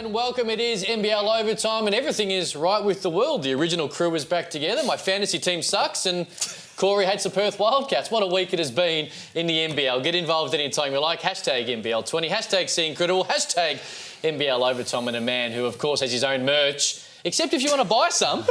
and welcome. It is NBL Overtime and everything is right with the world. The original crew is back together. My fantasy team sucks and Corey hates the Perth Wildcats. What a week it has been in the NBL. Get involved anytime you like. Hashtag NBL20, hashtag See Incredible, hashtag NBL Overtime, and a man who, of course, has his own merch. Except if you want to buy some.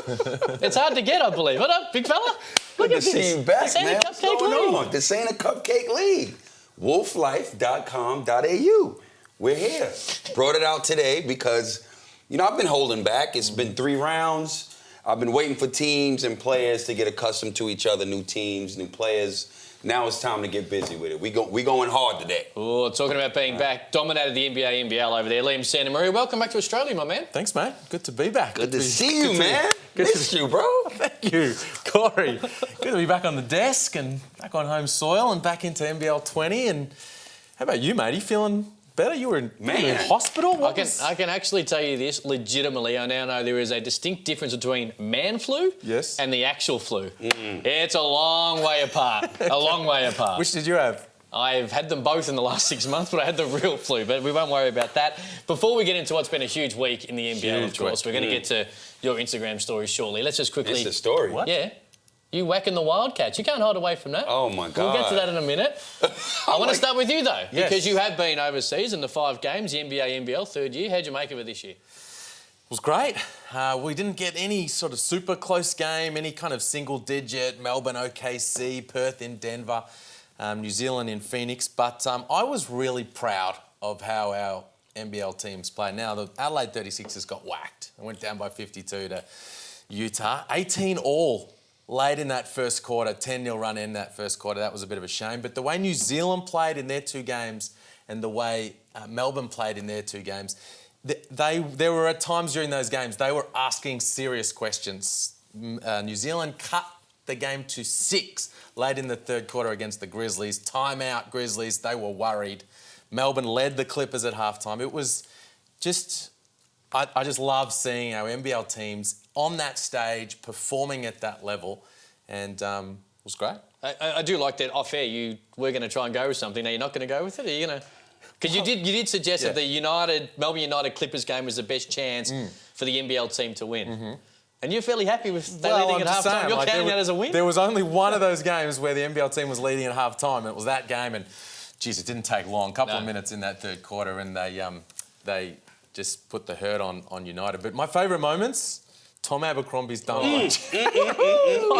It's hard to get, I believe. What up, big fella? Look at this. See you back, This ain't man. a What's cupcake going league. on? This ain't a cupcake league. Wolflife.com.au. We're here. Brought it out today because, I've been holding back. It's been 3 rounds. I've been waiting for teams and players to get accustomed to each other, new teams, new players. Now it's time to get busy with it. We going hard today. Oh, talking about being back, dominated the NBA, NBL over there. Liam Santamaria, welcome back to Australia, my man. Thanks, mate. Good to be back. Good to see you, man. Missed you, bro. Thank you, Corey. Good to be back on the desk and back on home soil and back into NBL 20. And how about you, mate? Are you feeling better? You were in hospital? I can actually tell you this legitimately. I now know there is a distinct difference between man flu and the actual flu. It's a long way apart. A long way apart. Which did you have? I've had them both in the last 6 months, but I had the real flu. But we won't worry about that. Before we get into what's been a huge week in the NBL, of course, we're going to get to your Instagram story shortly. Let's just quickly... It's the story. What? Yeah. You whacking the Wildcats. You can't hide away from that. Oh, my God. We'll get to that in a minute. I want to start with you, though, Yes. because you have been overseas in the 5 games, the NBA, NBL, third year. How'd you make of it this year? It was great. We didn't get any sort of super close game, any kind of single-digit, Melbourne, OKC, Perth in Denver, New Zealand in Phoenix. But I was really proud of how our NBL teams played. Now, the Adelaide 36ers got whacked. They went down by 52 to Utah. 18 all late in that first quarter, 10-0 run in that first quarter. That was a bit of a shame. But the way New Zealand played in their 2 games and the way Melbourne played in their 2 games, there were at times during those games, they were asking serious questions. New Zealand cut the game to 6 late in the third quarter against the Grizzlies. Timeout Grizzlies, they were worried. Melbourne led the Clippers at halftime. It was just... I just love seeing our NBL teams on that stage performing at that level, and it was great. I do like that off air. You were going to try and go with something. Now you're not going to go with it. Are you going to? Because you did suggest that the Melbourne United Clippers game was the best chance for the NBL team to win. And you're fairly happy with leading at half time. You're counting that as a win. There was only one of those games where the NBL team was leading at half time, and it was that game. And geez, it didn't take long. A couple of minutes in that third quarter, and they just put the hurt on United. But my favourite moments, Tom Abercrombie's dunk on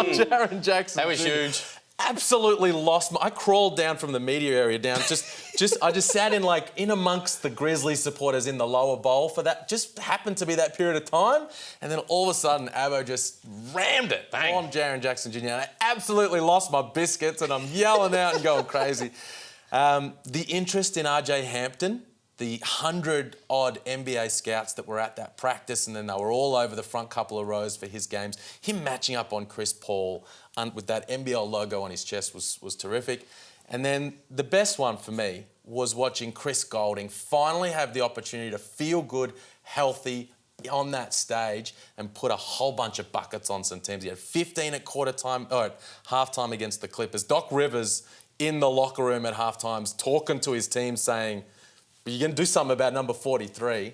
Jaren Jackson. That was huge. Absolutely lost. I crawled down from the media area down. I just sat in amongst the Grizzlies supporters in the lower bowl for that. Just happened to be that period of time, and then all of a sudden, Abbo just rammed it on Jaren Jackson Jr. And I absolutely lost my biscuits, and I'm yelling out and going crazy. The interest in RJ Hampton. The 100-odd NBA scouts that were at that practice, and then they were all over the front couple of rows for his games. Him matching up on Chris Paul with that NBL logo on his chest was terrific. And then the best one for me was watching Chris Goulding finally have the opportunity to feel good, healthy on that stage and put a whole bunch of buckets on some teams. He had 15 at halftime against the Clippers. Doc Rivers in the locker room at halftimes talking to his team saying, you're going to do something about number 43,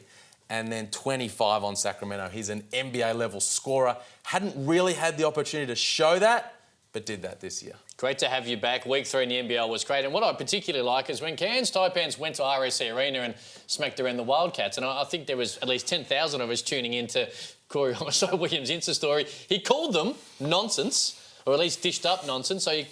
and then 25 on Sacramento. He's an NBA-level scorer. Hadn't really had the opportunity to show that, but did that this year. Great to have you back. Week 3 in the NBL was great. And what I particularly like is when Cairns Taipans went to RSC Arena and smacked around the Wildcats, and I think there was at least 10,000 of us tuning into Corey Homicide Williams' Insta story. He called them nonsense, or at least dished up nonsense, so you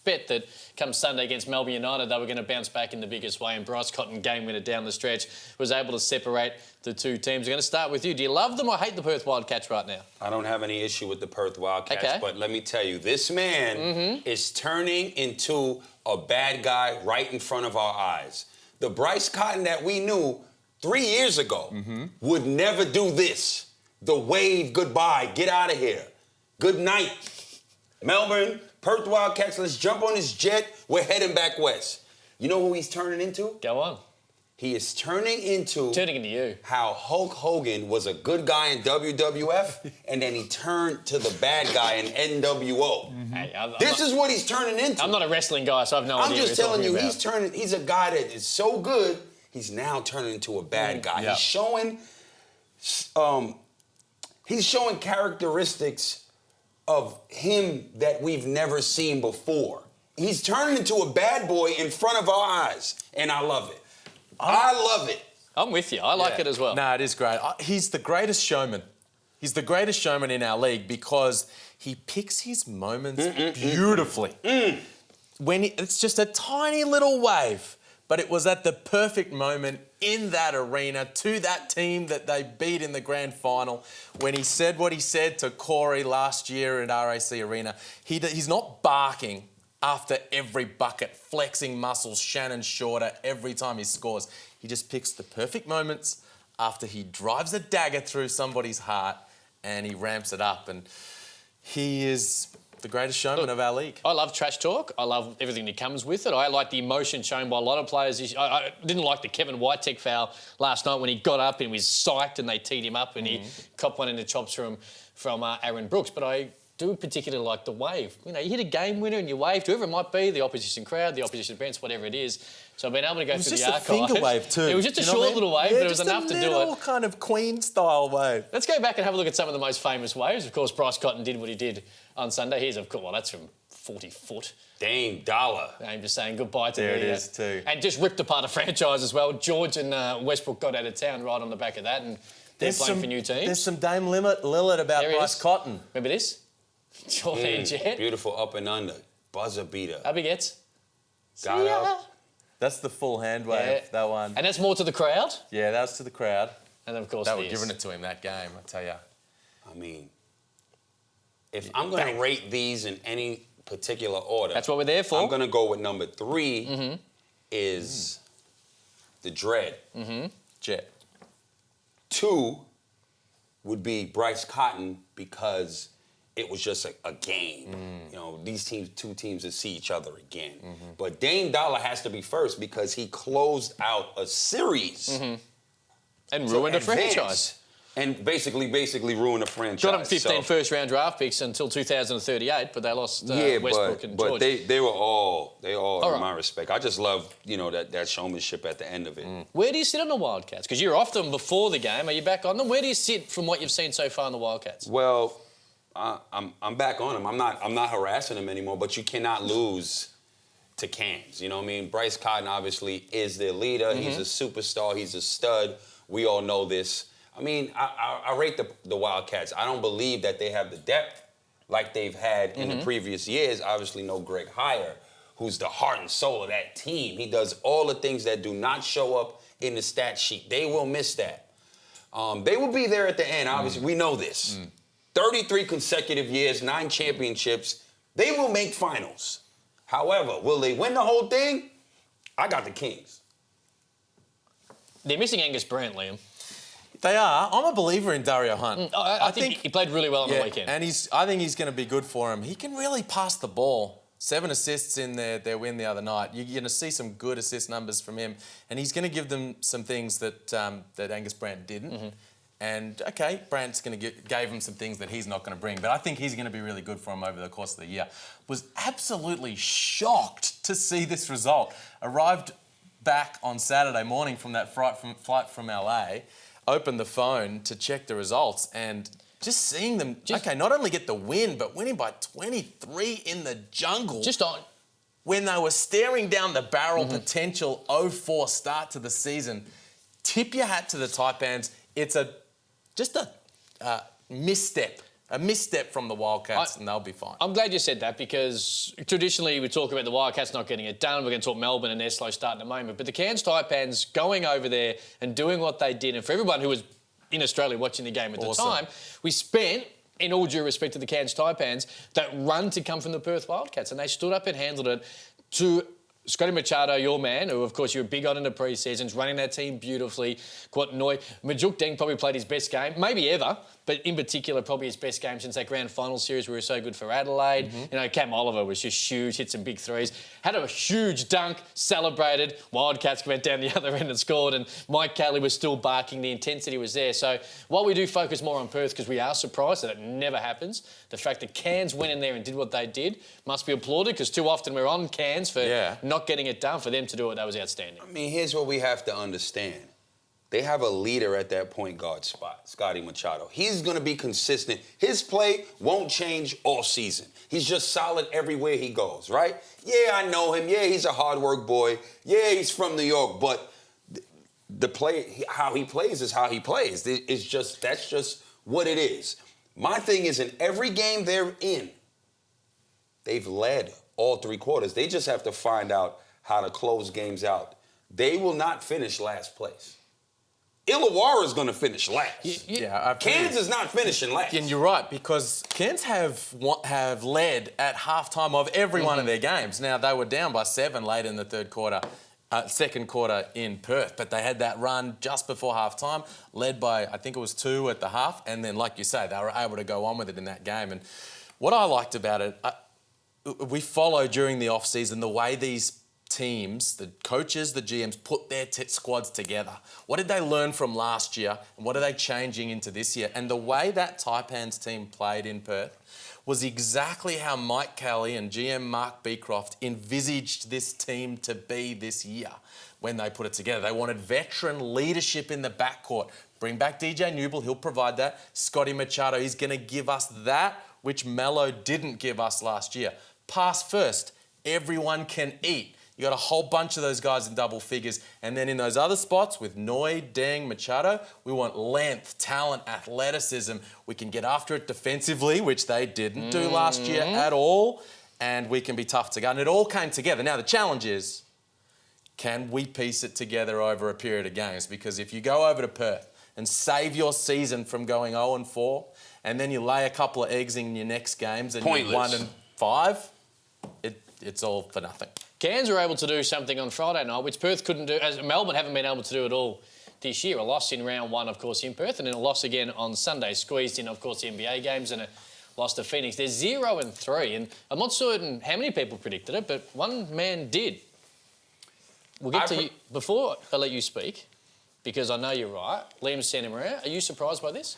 bet that come Sunday against Melbourne United, they were going to bounce back in the biggest way, and Bryce Cotton, game winner down the stretch, was able to separate the 2 teams. I'm going to start with you. Do you love them or hate the Perth Wildcats right now? I don't have any issue with the Perth Wildcats, but let me tell you, this man is turning into a bad guy right in front of our eyes. The Bryce Cotton that we knew 3 years ago would never do this. The wave goodbye, get out of here. Good night. Melbourne, Perth Wildcats, let's jump on this jet. We're heading back west. You know who he's turning into? Go on. He is turning into you. How Hulk Hogan was a good guy in WWF, and then he turned to the bad guy in NWO. Hey, this is what he's turning into. I'm not a wrestling guy, so I have no idea. I'm just telling you, he's a guy that is so good, he's now turning into a bad guy. He's showing he's showing characteristics of him that we've never seen before. He's turning into a bad boy in front of our eyes, and I love it. I love it. I'm with you. I like it as well. No, it is great. He's the greatest showman. He's the greatest showman in our league because he picks his moments beautifully. It's just a tiny little wave, but it was at the perfect moment in that arena to that team that they beat in the grand final when he said what he said to Corey last year at RAC Arena. He's not barking after every bucket, flexing muscles, Shannon Shorter every time he scores. He just picks the perfect moments after he drives a dagger through somebody's heart and he ramps it up. And he is the greatest showman of our league. I love trash talk. I love everything that comes with it. I like the emotion shown by a lot of players. I didn't like the Kevin Whitetek foul last night when he got up and was psyched and they teed him up and he copped one in the chops from Aaron Brooks. But I do particularly like the wave. You know, you hit a game winner and you wave to whoever it might be, the opposition crowd, the opposition bench, whatever it is. So I've been able to go through the archives. It was just a finger wave too. It was just a short little wave, but it was enough to do it. Just a little kind of Queen-style wave. Let's go back and have a look at some of the most famous waves. Of course, Bryce Cotton did what he did on Sunday. Here's, of course, well, that's from 40 foot. Dame Dollar. I'm just saying goodbye to There it is too. And just ripped apart a franchise as well. George and Westbrook got out of town right on the back of that, and they're playing for new teams. There's some Dame Lillard about Bryce Cotton. Remember this? Jordan Jet. Beautiful up and under. Buzzer beater. Up he gets. Got up. That's the full hand wave, that one. And that's more to the crowd. Yeah, that was to the crowd. And then, of course, they were giving it to him that game, I tell you. I mean, if I'm going to rate these in any particular order, that's what we're there for. I'm going to go with number 3 is the Dread. Jet. 2 would be Bryce Cotton because it was just a game. You know, these two teams would see each other again. But Dame Dollar has to be first because he closed out a series. And ruined a franchise. And basically ruined a franchise. Got them 15 first-round draft picks until 2038, but they lost Westbrook and George. But they all in my respect. I just love, you know, that showmanship at the end of it. Where do you sit on the Wildcats? Because you're off them before the game. Are you back on them? Where do you sit from what you've seen so far in the Wildcats? Well, I'm back on them. I'm not harassing them anymore. But you cannot lose to Cairns. You know what I mean? Bryce Cotton obviously is their leader. He's a superstar. He's a stud. We all know this. I mean, I rate the Wildcats. I don't believe that they have the depth like they've had in the previous years. Obviously, no Greg Heyer, who's the heart and soul of that team. He does all the things that do not show up in the stat sheet. They will miss that. They will be there at the end. Obviously, we know this. 33 consecutive years, 9 championships. They will make finals. However, will they win the whole thing? I got the Kings. They're missing Angus Brandt, Liam. They are. I'm a believer in Dario Hunt. I think he played really well on the weekend. And I think he's going to be good for him. He can really pass the ball. 7 assists in their win the other night. You're going to see some good assist numbers from him. And he's going to give them some things that Angus Brandt didn't. And, OK, Brandt's going to gave him some things that he's not going to bring. But I think he's going to be really good for him over the course of the year. Was absolutely shocked to see this result. Arrived back on Saturday morning from that flight from LA, opened the phone to check the results, and just seeing them, not only get the win, but winning by 23 in the jungle. Just on. When they were staring down the barrel potential 0-4 start to the season. Tip your hat to the Taipans. It's just a misstep. A misstep from the Wildcats, and they'll be fine. I'm glad you said that because traditionally we talk about the Wildcats not getting it done. We're going to talk Melbourne and their slow start in a moment. But the Cairns Taipans going over there and doing what they did, and for everyone who was in Australia watching the game at the time, we spent, in all due respect to the Cairns Taipans, that run to come from the Perth Wildcats, and they stood up and handled it to Scotty Machado, your man, who, of course, you were big on in the pre-seasons, running that team beautifully. Quatanoi. Majuk Deng probably played his best game, maybe ever, but in particular, probably his best game since that grand final series where he was so good for Adelaide. You know, Cam Oliver was just huge, hit some big threes. Had a huge dunk, celebrated. Wildcats went down the other end and scored, and Mike Kelly was still barking. The intensity was there. So while we do focus more on Perth because we are surprised that it never happens, the fact that Cairns went in there and did what they did must be applauded because too often we're on Cairns for not getting it done. For them to do it, that was outstanding. I mean, here's what we have to understand. They have a leader at that point guard spot, Scotty Machado. He's going to be consistent. His play won't change all season. He's just solid everywhere he goes, right? Yeah, I know him. Yeah, he's a hard work boy. Yeah, he's from New York. But the play, how he plays is how he plays. That's just what it is. My thing is, in every game they're in, they've led all 3 quarters. They just have to find out how to close games out. They will not finish last place. Illawarra is going to finish last. Cairns is not finishing last. And you're right, because Cairns have led at halftime of every one of their games. Now, they were down by 7 late in the second quarter in Perth, but they had that run just before halftime, led by, I think it was 2 at the half, and then, like you say, they were able to go on with it in that game. And what I liked about it, we follow during the off-season the way these teams, the coaches, the GMs, put their squads together. What did they learn from last year, and what are they changing into this year? And the way that Taipans team played in Perth was exactly how Mike Kelly and GM Mark Beecroft envisaged this team to be this year when they put it together. They wanted veteran leadership in the backcourt. Bring back DJ Newble, he'll provide that. Scotty Machado, he's going to give us that, which Melo didn't give us last year. Pass first, everyone can eat. You got a whole bunch of those guys in double figures. And then in those other spots with Noy, Deng, Machado, we want length, talent, athleticism. We can get after it defensively, which they didn't do last year at all. And we can be tough to guard. And it all came together. Now, the challenge is, can we piece it together over a period of games? Because if you go over to Perth and save your season from going 0-4, and then you lay a couple of eggs in your next games and Pointless. you're 1-5, it's all for nothing. Cairns were able to do something on Friday night, which Perth couldn't do, as Melbourne haven't been able to do at all this year. A loss in round 1, of course, in Perth, and then a loss again on Sunday, squeezed in, of course, the NBA games, and a loss to Phoenix. They're 0-3, and I'm not certain how many people predicted it, but one man did. We'll get to you. Before I let you speak, because I know you're right, Liam Santamaria, are you surprised by this?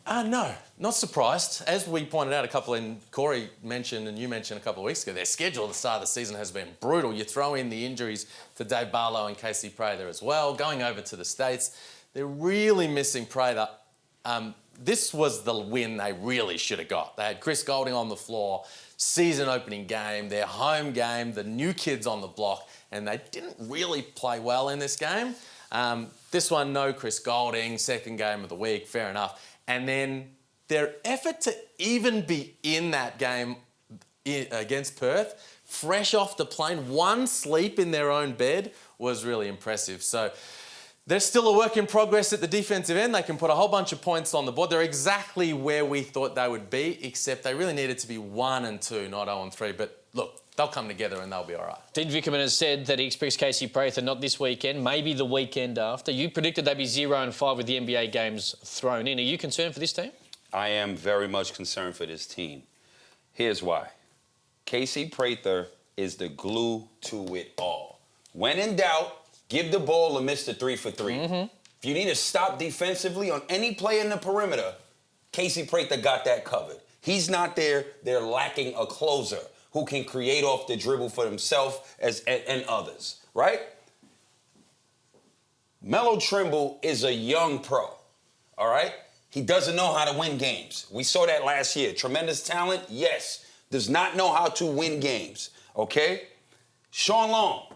No, not surprised. As we pointed out Corey mentioned and you mentioned a couple of weeks ago, their schedule at the start of the season has been brutal. You throw in the injuries to Dave Barlow and Casey Prather as well, going over to the States. They're really missing Prather. This was the win they really should have got. They had Chris Golding on the floor, season opening game, their home game, the new kids on the block, and they didn't really play well in this game. This one, no Chris Golding, second game of the week, fair enough. And then their effort to even be in that game against Perth, fresh off the plane, one sleep in their own bed, was really impressive. So they're still a work in progress at the defensive end. They can put a whole bunch of points on the board. They're exactly where we thought they would be, except they really needed to be 1-2, not 0-3. But look, they'll come together and they'll be all right. Dean Vickerman has said that he expects Casey Prather not this weekend, maybe the weekend after. You predicted they'd be 0-5 with the NBA games thrown in. Are you concerned for this team? I am very much concerned for this team. Here's why. Casey Prather is the glue to it all. When in doubt, give the ball to Mr. 3 for 3. If you need to stop defensively on any play in the perimeter, Casey Prather got that covered. He's not there. They're lacking a closer who can create off the dribble for himself and others, right? Melo Trimble is a young pro, all right? He doesn't know how to win games. We saw that last year. Tremendous talent, yes. Does not know how to win games, okay? Sean Long,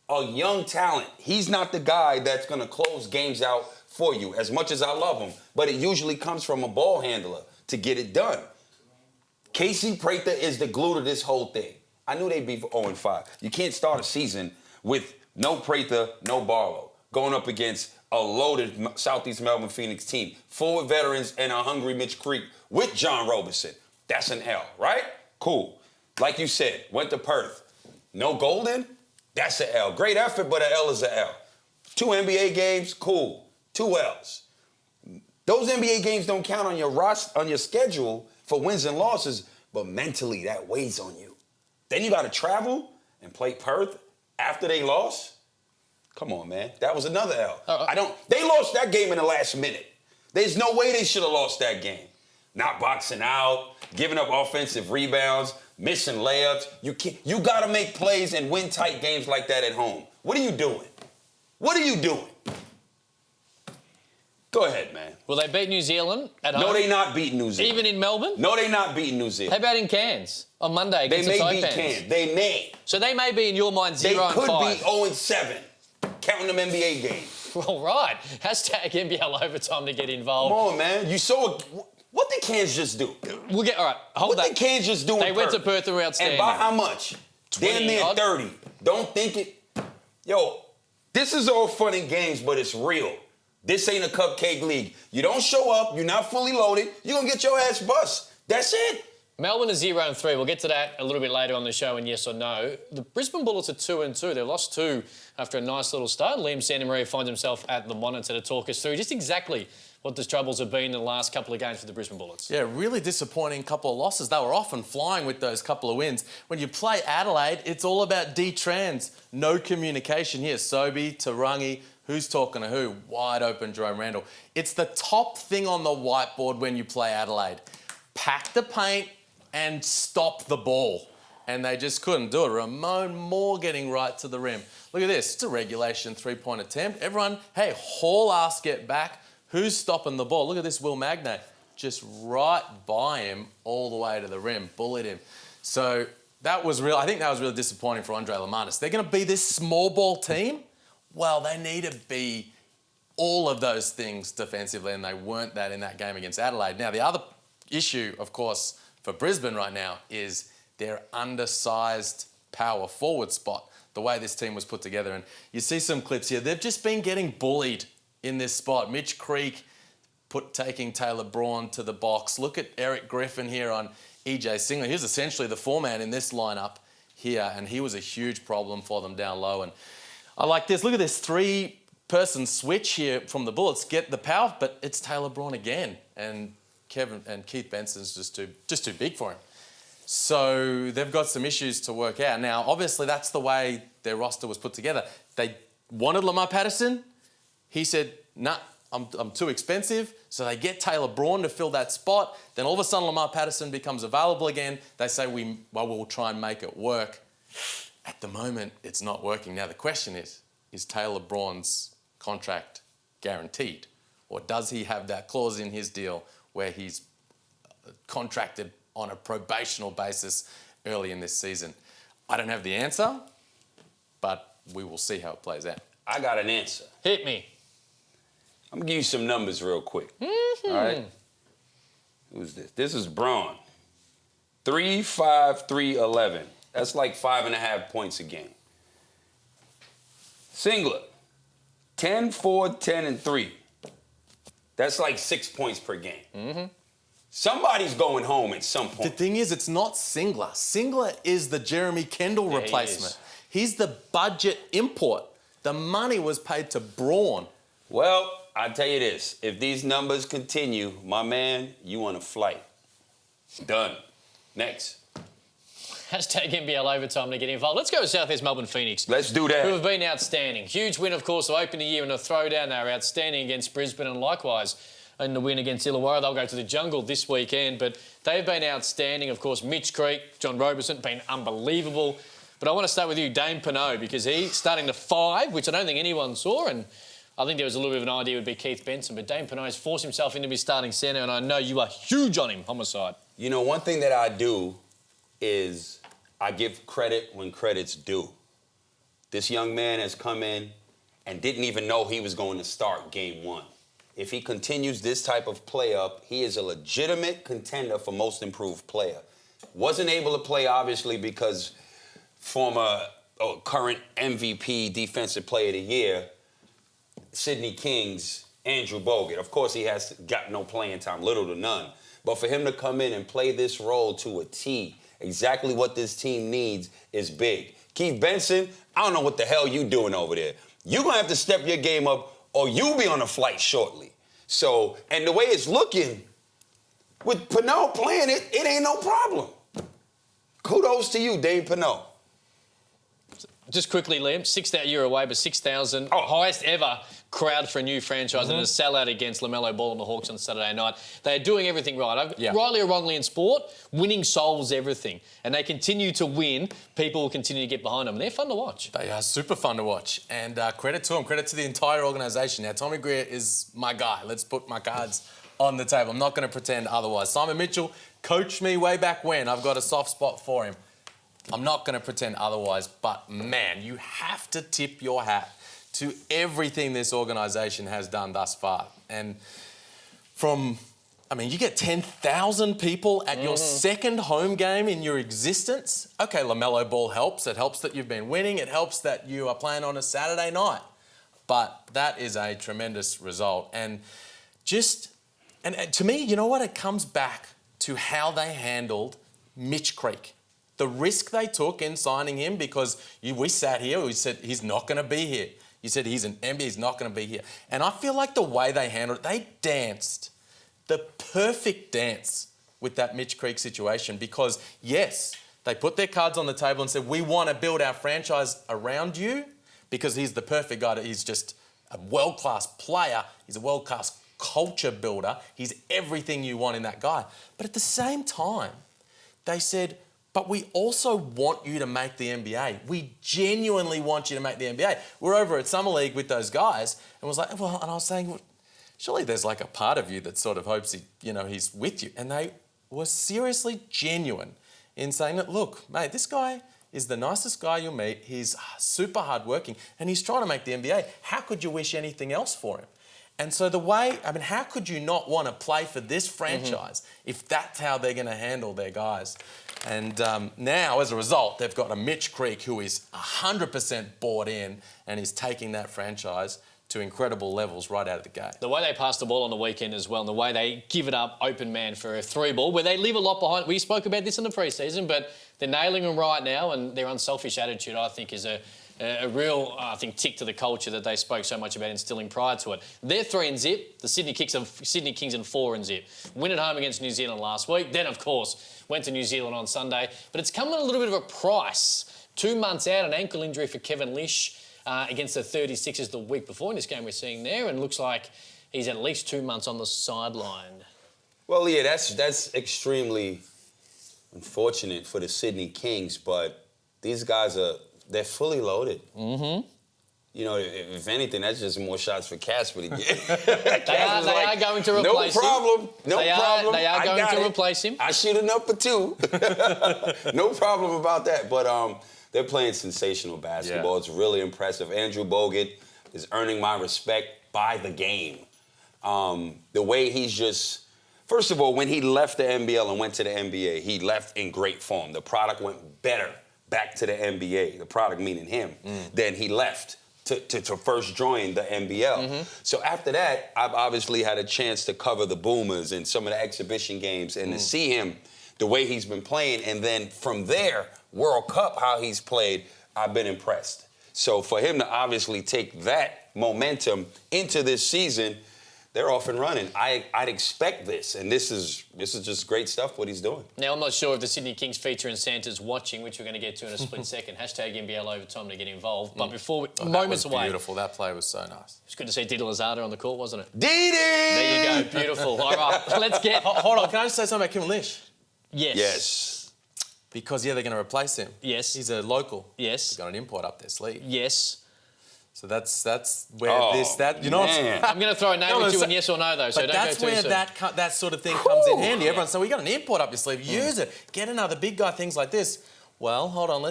a young talent. He's not the guy that's going to close games out for you, as much as I love him. But it usually comes from a ball handler to get it done. Casey Prather is the glue to this whole thing. I knew they'd be 0-5. You can't start a season with no Prather, no Barlow, going up against a loaded Southeast Melbourne Phoenix team, full of veterans and a hungry Mitch Creek with John Roberson. That's an L, right? Cool. Like you said, went to Perth. No Golden? That's an L. Great effort, but an L is an L. 2 NBA games? Cool. 2 L's. Those NBA games don't count on your schedule for wins and losses, but mentally that weighs on you. Then you got to travel and play Perth after they lost. Come on, man. That was another L. They lost that game in the last minute. There's no way they should have lost that game. Not boxing out, giving up offensive rebounds, missing layups. You got to make plays and win tight games like that at home. What are you doing? What are you doing? Go ahead, man. Will they beat New Zealand at home? No, they not beating New Zealand. Even in Melbourne? No, they not beating New Zealand. How about in Cairns on Monday They against the may beat Taipans? Cairns. They may. So they may be, in your mind, 0-5. They could be 0-7, counting them NBA games. All right. Hashtag NBL Overtime to get involved. Come on, man. You saw what did Cairns just do? We'll get, all right, hold What that. did Cairns just do in They went to Perth? Perth and were outstanding. And by how much? 20 Damn near odd. 30. Don't think it. Yo, this is all fun and games, but it's real. This ain't a cupcake league. You don't show up, you're not fully loaded, you're gonna get your ass bust. That's it. Melbourne is 0-3. We'll get to that a little bit later on the show in yes or no. The Brisbane Bullets are 2-2. They lost 2 after a nice little start. Liam Santamaria finds himself at the monitor to talk us through just exactly what the troubles have been in the last couple of games for the Brisbane Bullets. Yeah, really disappointing couple of losses. They were often flying with those couple of wins. When you play Adelaide, it's all about D-Trans. No communication here. Sobey, Tarangi, who's talking to who? Wide open Jerome Randall. It's the top thing on the whiteboard when you play Adelaide. Pack the paint and stop the ball. And they just couldn't do it. Ramon Moore getting right to the rim. Look at this. It's a regulation three-point attempt. Everyone, hey, haul ass, get back. Who's stopping the ball? Look at this Will Magnay. Just right by him all the way to the rim. Bullied him. So that was real. I think that was really disappointing for Andre Lamanis. They're going to be this small ball team. Well, they need to be all of those things defensively, and they weren't that in that game against Adelaide. Now, the other issue, of course, for Brisbane right now is their undersized power forward spot, the way this team was put together. And you see some clips here. They've just been getting bullied in this spot. Mitch Creek taking Taylor Braun to the box. Look at Eric Griffin here on EJ Singler. He was essentially the four-man in this lineup here, and he was a huge problem for them down low. And I like this. Look at this three-person switch here from the Bullets. Get the power, but it's Taylor Braun again. And Keith Benson's just too big for him. So they've got some issues to work out. Now, obviously, that's the way their roster was put together. They wanted Lamar Patterson. He said, nah, I'm too expensive. So they get Taylor Braun to fill that spot. Then all of a sudden, Lamar Patterson becomes available again. They say, we'll try and make it work. At the moment, it's not working. Now, the question is Taylor Braun's contract guaranteed? Or does he have that clause in his deal where he's contracted on a probational basis early in this season? I don't have the answer, but we will see how it plays out. I got an answer. Hit me. I'm gonna give you some numbers real quick. All right. Who's this? This is Braun. 3-5, 3-11. That's like 5.5 points a game. Singler, 10, 4, 10, and 3. That's like 6 points per game. Somebody's going home at some The point. thing is, it's not Singler. Singler is the Jeremy Kendall replacement. He's the budget import. The money was paid to Braun. Well, I tell you this. If these numbers continue, my man, you on a flight. Done. Next. Hashtag NBL Overtime to get involved. Let's go to South East Melbourne Phoenix. Let's do that. Who have been outstanding. Huge win, of course, to open the year in a throwdown. They were outstanding against Brisbane, and likewise in the win against Illawarra. They'll go to the jungle this weekend, but they've been outstanding. Of course, Mitch Creek, John Roberson, been unbelievable. But I want to start with you, Dane Pineau, because he's starting to 5, which I don't think anyone saw, and I think there was a little bit of an idea it would be Keith Benson, but Dane Pineau's forced himself into his starting centre, and I know you are huge on him, Homicide. You know, one thing that I do is I give credit when credit's due. This young man has come in and didn't even know he was going to start game 1. If he continues this type of play up, he is a legitimate contender for most improved player. Wasn't able to play, obviously, because current MVP Defensive Player of the Year, Sydney King's Andrew Bogut. Of course, he has got no playing time, little to none. But for him to come in and play this role to a T, exactly what this team needs, is big. Keith Benson, I don't know what the hell you doing over there. You're going to have to step your game up or you'll be on a flight shortly. So, and the way it's looking, with Pineau playing it ain't no problem. Kudos to you, Dave Pineau. Just quickly, Liam, 6,000 you're away, but 6,000, highest ever crowd for a new franchise and a sellout against LaMelo Ball and the Hawks on Saturday night. They're doing everything right. Rightly or wrongly in sport, winning solves everything. And they continue to win. People will continue to get behind them. They're fun to watch. They are super fun to watch. And credit to them, credit to the entire organisation. Now, Tommy Greer is my guy. Let's put my cards on the table. I'm not going to pretend otherwise. Simon Mitchell coached me way back when. I've got a soft spot for him. I'm not going to pretend otherwise, but man, you have to tip your hat to everything this organisation has done thus far. And you get 10,000 people at your second home game in your existence. Okay, LaMelo Ball helps. It helps that you've been winning. It helps that you are playing on a Saturday night. But that is a tremendous result. And to me, you know what? It comes back to how they handled Mitch Creek. The risk they took in signing him, because we sat here, we said he's not going to be here. You said he's an NBA, he's not going to be here. And I feel like the way they handled it, they danced the perfect dance with that Mitch Creek situation, because yes, they put their cards on the table and said, we want to build our franchise around you because he's the perfect guy. He's just a world-class player. He's a world-class culture builder. He's everything you want in that guy. But at the same time, they said, but we also want you to make the NBA. We genuinely want you to make the NBA. We're over at Summer League with those guys, and and I was saying, well, surely there's like a part of you that sort of hopes he's with you. And they were seriously genuine in saying that, look, mate, this guy is the nicest guy you'll meet. He's super hardworking, and he's trying to make the NBA. How could you wish anything else for him? And so how could you not want to play for this franchise if that's how they're going to handle their guys? And now, as a result, they've got a Mitch Creek who is 100% bought in and is taking that franchise to incredible levels right out of the gate. The way they pass the ball on the weekend as well, and the way they give it up open man for a three ball, where they leave a lot behind. We spoke about this in the preseason, but they're nailing them right now, and their unselfish attitude, I think, is a real, tick to the culture that they spoke so much about instilling prior to it. They're 3-0. The Sydney Kings are 4-0. Win at home against New Zealand last week. Then, of course, went to New Zealand on Sunday. But it's come at a little bit of a price. 2 months out, an ankle injury for Kevin Lish against the 36ers the week before in this game we're seeing there. And looks like he's at least 2 months on the sideline. Well, yeah, that's extremely unfortunate for the Sydney Kings. But these guys they're fully loaded. Mm-hmm. You know, if anything, that's just more shots for Casper to get. They are going to replace him. No problem. They are going to replace him. I shoot a number 2. No problem about that. But they're playing sensational basketball. Yeah. It's really impressive. Andrew Bogut is earning my respect by the game. The way he's just... First of all, when he left the NBL and went to the NBA, he left in great form. The product went better back to the NBA, the product meaning him, then he left to first join the NBL. Mm-hmm. So after that, I've obviously had a chance to cover the Boomers and some of the exhibition games and to see him, the way he's been playing. And then from there, World Cup, how he's played, I've been impressed. So for him to obviously take that momentum into this season, they're off and running. I'd expect this, and this is just great stuff, what he's doing. Now, I'm not sure if the Sydney Kings feature and Santa's watching, which we're going to get to in a split second. Hashtag NBL Overtime to get involved. But before moments away. Beautiful. That play was so nice. It's good to see Didi Louzada on the court, wasn't it? Didi! There you go. Beautiful. All right, let's get... Hold on. Can I just say something about Kim Lish? Yes. Because, they're going to replace him. Yes. He's a local. Yes. He's got an import up their sleeve. Yes. So that's where I'm going to throw a name at you and yes or no, though, so don't go too soon. But that's where that sort of thing comes in handy. Everyone, so we got an import up your sleeve, use it. Get another big guy, things like this. Well, hold on,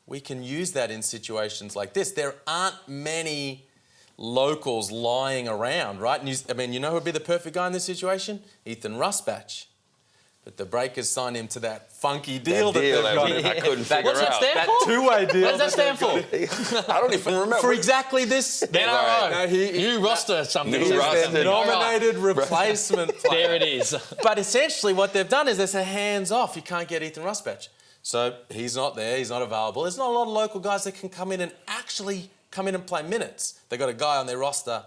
we can use that in situations like this. There aren't many locals lying around, right? You know who would be the perfect guy in this situation? Ethan Rusbatch. But the Breakers signed him to that funky deal that they've got. I couldn't figure out. What's that stand for? That two-way deal. What does that stand for? I don't even remember. For exactly this. New roster something. He's the nominated replacement player. There it is. But essentially what they've done is they say, hands off, you can't get Ethan Rusbatch. So he's not there, he's not available. There's not a lot of local guys that can come in and play minutes. They've got a guy on their roster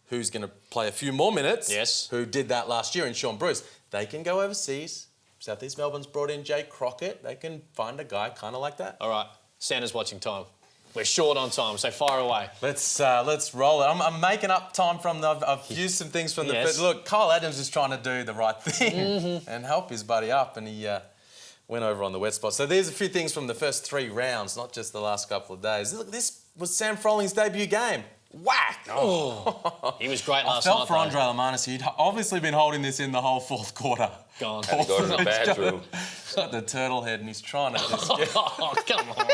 who's going to play a few more minutes. Yes. Who did that last year in Sean Bruce. They can go overseas. Southeast Melbourne's brought in Jay Crockett. They can find a guy kind of like that. All right. Santa's watching time. We're short on time, so fire away. Let's roll it. I'm making up time from I've used some things from the Yes. first. Look, Kyle Adams is trying to do the right thing and help his buddy up, and he went over on the wet spot. So there's a few things from the first 3 rounds, not just the last couple of days. Look, this was Sam Frolling's debut game. Whack! Oh. He was great last I night. felt for Andre Lamanis. He'd obviously been holding this in the whole 4th quarter. Gone. Had to go to the bathroom. He's got the turtle head and he's trying to just get... Oh, come on.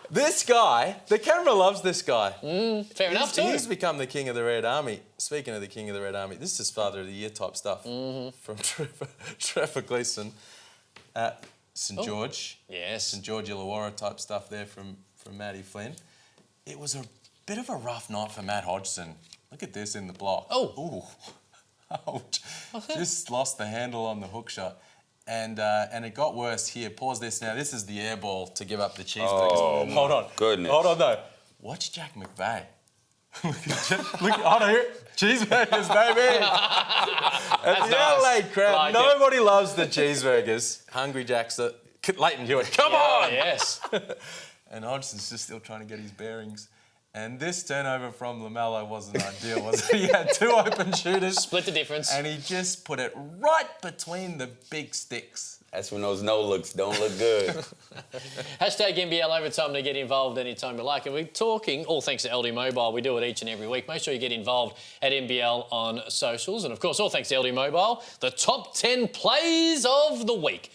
This guy, the camera loves this guy. Fair enough, too. He's become the king of the Red Army. Speaking of the king of the Red Army, this is Father of the Year type stuff from Trevor Gleeson at St George. Yes. St George Illawarra type stuff there from Matty Flynn. It was a bit of a rough night for Matt Hodgson. Look at this in the block. Oh. Ooh. Just lost the handle on the hook shot. And it got worse here. Pause this now. This is the air ball to give up the cheeseburgers. Oh, hold on. goodness. Hold on, though. Watch Jack McVeigh. Look, hold on here. Cheeseburgers, baby. At the LA crowd, Like nobody loves the cheeseburgers. Hungry Jack's Leighton Hewitt. Come on! Yes. And Hodgson's just still trying to get his bearings. And this turnover from LaMelo wasn't ideal, was it? He had 2 open shooters. Split the difference. And he just put it right between the big sticks. That's when those no-looks don't look good. Hashtag NBL Overtime to get involved anytime you like. And we're talking, all thanks to LD Mobile. We do it each and every week. Make sure you get involved at NBL on socials. And, of course, all thanks to LD Mobile, the top 10 plays of the week.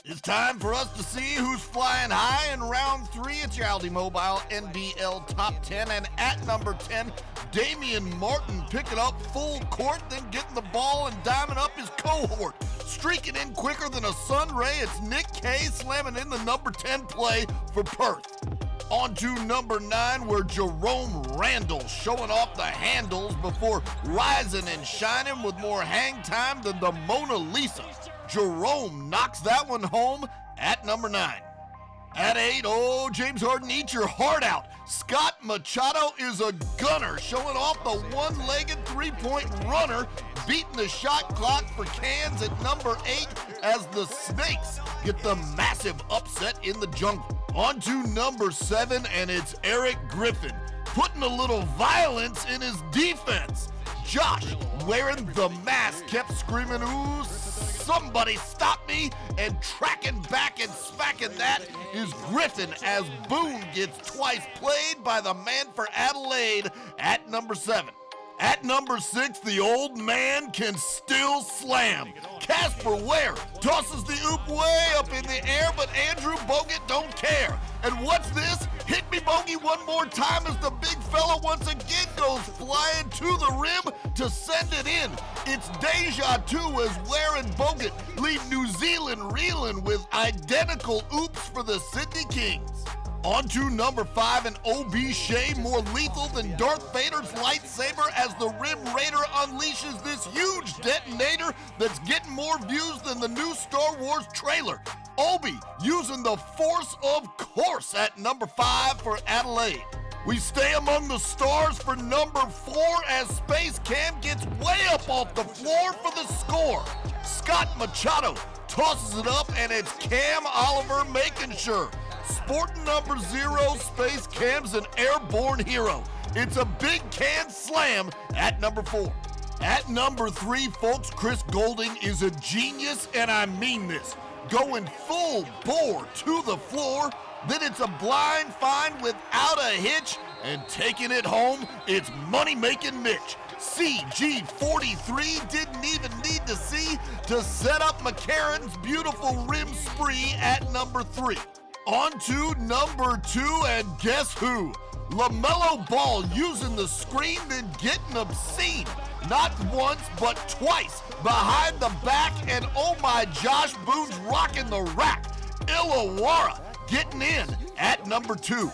It's time for us to see who's flying high in round 3. It's your Aldi Mobile NBL Top 10. And at number 10, Damian Martin picking up full court, then getting the ball and diming up his cohort. Streaking in quicker than a sun ray, it's Nick Kay slamming in the number 10 play for Perth. On to number 9, where Jerome Randall showing off the handles before rising and shining with more hang time than the Mona Lisa. Jerome knocks that one home at number 9. At 8, James Harden, eat your heart out. Scott Machado is a gunner, showing off the one-legged three-point runner, beating the shot clock for Cairns at number 8 as the Snakes get the massive upset in the jungle. On to number 7, and it's Eric Griffin, putting a little violence in his defense. Josh, wearing the mask, kept screaming, ooh, somebody stop me, and tracking back and smacking that is Griffin as Boone gets twice played by the man for Adelaide at number 7. At number 6, the old man can still slam. Casper Ware tosses the oop way up in the air, but Andrew Bogut don't care. And what's this? Hit me bogey one more time as the big fella once again goes flying to the rim to send it in. It's deja vu as Ware and Bogut leave New Zealand reeling with identical oops for the Sydney Kings. On to number 5, and OB Shea more lethal than Darth Vader's lightsaber as the Rim Raider unleashes this huge detonator that's getting more views than the new Star Wars trailer. Obi using the force of course at number 5 for Adelaide. We stay among the stars for number 4 as Space Cam gets way up off the floor for the score. Scott Machado tosses it up, and it's Cam Oliver making sure. Sporting number 0, Space Cam's an airborne hero. It's a big can slam at number 4. At number 3, folks, Chris Golding is a genius, and I mean this. Going full bore to the floor, then it's a blind find without a hitch, and taking it home, it's money-making Mitch. CG43 didn't even need to see to set up McCarron's beautiful rim spree at number 3. On to number 2, and guess who? LaMelo Ball using the screen, then getting obscene. Not once, but twice. Behind the back, and oh my, Josh Boone's rocking the rack. Illawarra getting in at number 2.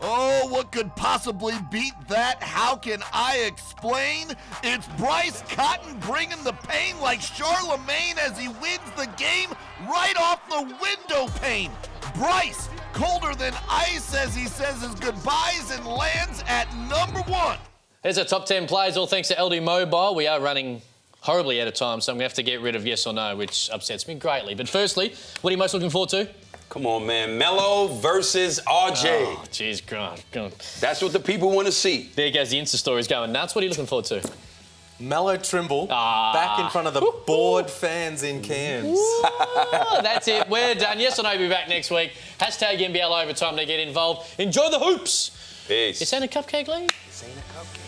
Oh, what could possibly beat that? How can I explain? It's Bryce Cotton bringing the pain like Charlemagne as he wins the game right off the window pane. Bryce, colder than ice as he says his goodbyes and lands at number 1. Here's our top 10 plays, all thanks to LD Mobile. We are running horribly out of time, so I'm going to have to get rid of yes or no, which upsets me greatly. But firstly, what are you most looking forward to? Come on, man. Melo versus RJ. Oh, jeez, God. That's what the people want to see. There goes the Insta stories going nuts. What are you looking forward to? Mellow Trimble back in front of the bored fans in Cairns. That's it. We're done. Yes or no, be back next week. Hashtag NBL Overtime to get involved. Enjoy the hoops. Peace. This ain't a cupcake league. This ain't a cupcake.